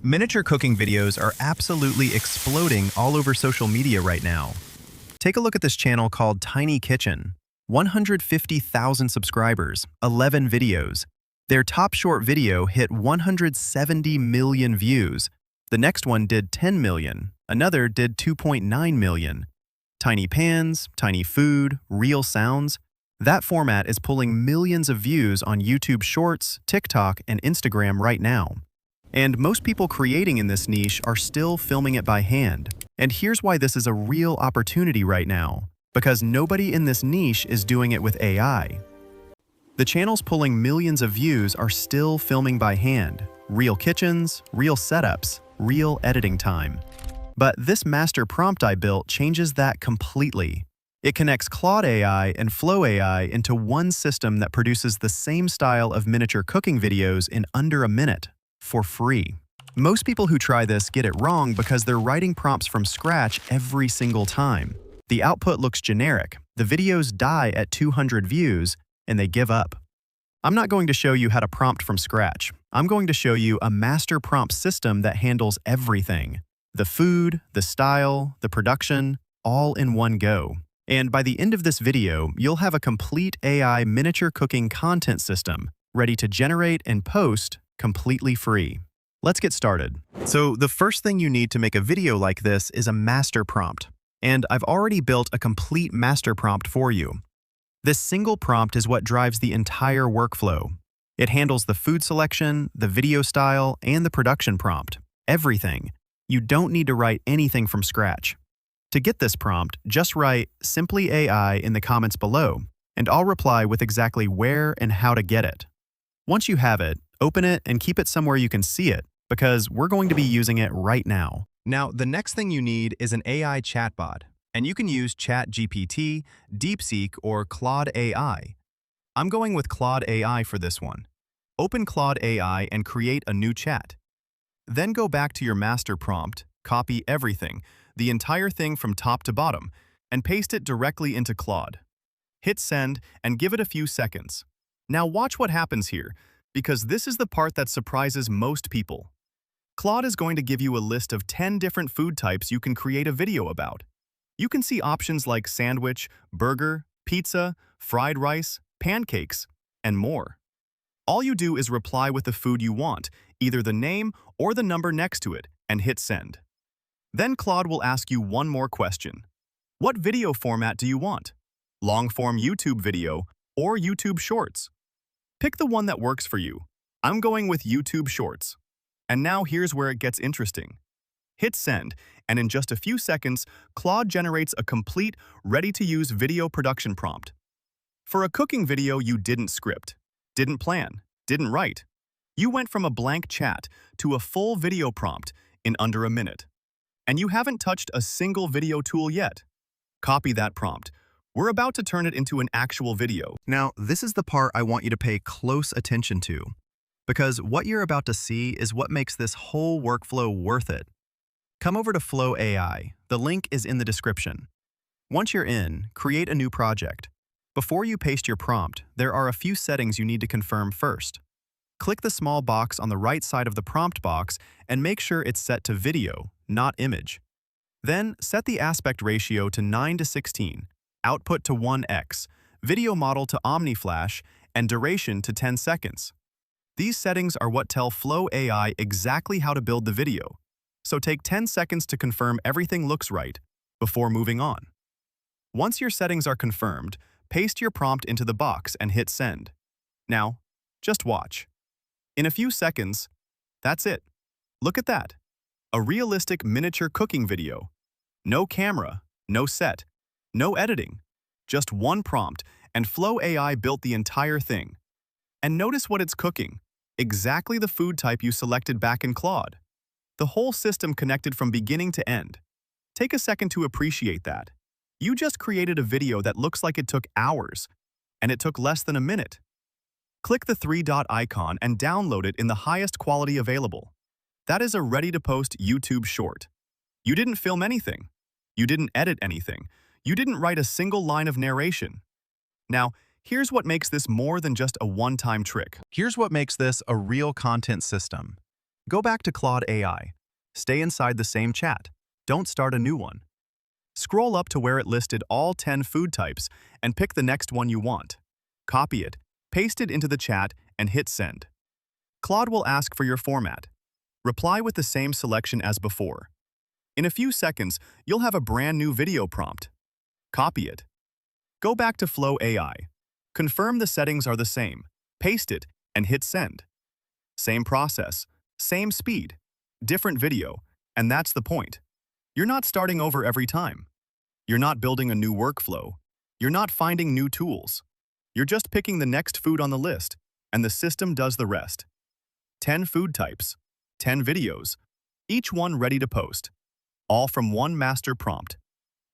Miniature cooking videos are absolutely exploding all over social media right now. Take a look at this channel called Tiny Kitchen. 150,000 subscribers, 11 videos. Their top short video hit 170 million views. The next one did 10 million. Another did 2.9 million. Tiny pans, tiny food, real sounds. That format is pulling millions of views on YouTube Shorts, TikTok, and Instagram right now. And most people creating in this niche are still filming it by hand. And here's why this is a real opportunity right now. Because nobody in this niche is doing it with AI. The channels pulling millions of views are still filming by hand. Real kitchens, real setups, real editing time. But this master prompt I built changes that completely. It connects Claude AI and Flow AI into one system that produces the same style of miniature cooking videos in under a minute. For free. Most people who try this get it wrong because they're writing prompts from scratch every single time. The output looks generic, the videos die at 200 views, and they give up. I'm not going to show you how to prompt from scratch. I'm going to show you a master prompt system that handles everything. The food, the style, the production, all in one go. And by the end of this video, you'll have a complete AI miniature cooking content system ready to generate and post completely free. Let's get started. So the first thing you need to make a video like this is a master prompt. And I've already built a complete master prompt for you. This single prompt is what drives the entire workflow. It handles the food selection, the video style, and the production prompt. Everything. You don't need to write anything from scratch. To get this prompt, just write Simpleey AI in the comments below, and I'll reply with exactly where and how to get it. Once you have it, open it and keep it somewhere you can see it, because we're going to be using it right now. Now, the next thing you need is an AI chatbot, and you can use ChatGPT, DeepSeek, or Claude AI. I'm going with Claude AI for this one. Open Claude AI and create a new chat. Then go back to your master prompt, copy everything, the entire thing from top to bottom, and paste it directly into Claude. Hit send and give it a few seconds. Now watch what happens here, because this is the part that surprises most people. Claude is going to give you a list of 10 different food types you can create a video about. You can see options like sandwich, burger, pizza, fried rice, pancakes, and more. All you do is reply with the food you want, either the name or the number next to it, and hit send. Then Claude will ask you one more question. What video format do you want? Long-form YouTube video or YouTube Shorts? Pick the one that works for you. I'm going with YouTube Shorts. And now here's where it gets interesting. Hit send, and in just a few seconds, Claude generates a complete, ready-to-use video production prompt. For a cooking video you didn't script, didn't plan, didn't write. You went from a blank chat to a full video prompt in under a minute. And you haven't touched a single video tool yet. Copy that prompt. We're about to turn it into an actual video. Now, this is the part I want you to pay close attention to, because what you're about to see is what makes this whole workflow worth it. Come over to Flow AI. The link is in the description. Once you're in, create a new project. Before you paste your prompt, there are a few settings you need to confirm first. Click the small box on the right side of the prompt box and make sure it's set to video, not image. Then set the aspect ratio to 9:16. Output to 1x, video model to OmniFlash, and duration to 10 seconds. These settings are what tell Flow AI exactly how to build the video. So take 10 seconds to confirm everything looks right before moving on. Once your settings are confirmed, paste your prompt into the box and hit send. Now, just watch. In a few seconds, that's it. Look at that. A realistic miniature cooking video. No camera, no set. No editing, just one prompt, and Flow AI built the entire thing. And notice what it's cooking, exactly the food type you selected back in Claude. The whole system connected from beginning to end. Take a second to appreciate that. You just created a video that looks like it took hours, and it took less than a minute. Click the three-dot icon and download it in the highest quality available. That is a ready-to-post YouTube short. You didn't film anything. You didn't edit anything. You didn't write a single line of narration. Now, here's what makes this more than just a one-time trick. Here's what makes this a real content system. Go back to Claude AI. Stay inside the same chat. Don't start a new one. Scroll up to where it listed all 10 food types and pick the next one you want. Copy it, paste it into the chat, and hit send. Claude will ask for your format. Reply with the same selection as before. In a few seconds, you'll have a brand new video prompt. Copy it. Go back to Flow AI. Confirm the settings are the same. Paste it and hit send. Same process, same speed, different video, and that's the point. You're not starting over every time. You're not building a new workflow. You're not finding new tools. You're just picking the next food on the list, and the system does the rest. 10 food types, 10 videos, each one ready to post, all from one master prompt.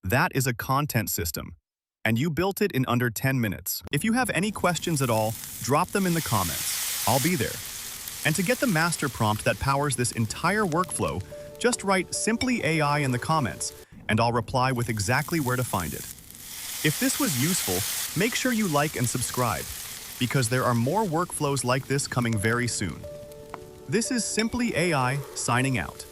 That is a content system, and you built it in under 10 minutes. If you have any questions at all, drop them in the comments. I'll be there. And to get the master prompt that powers this entire workflow, just write Simpleey AI in the comments, and I'll reply with exactly where to find it. If this was useful, make sure you like and subscribe, because there are more workflows like this coming very soon. This is Simpleey AI signing out.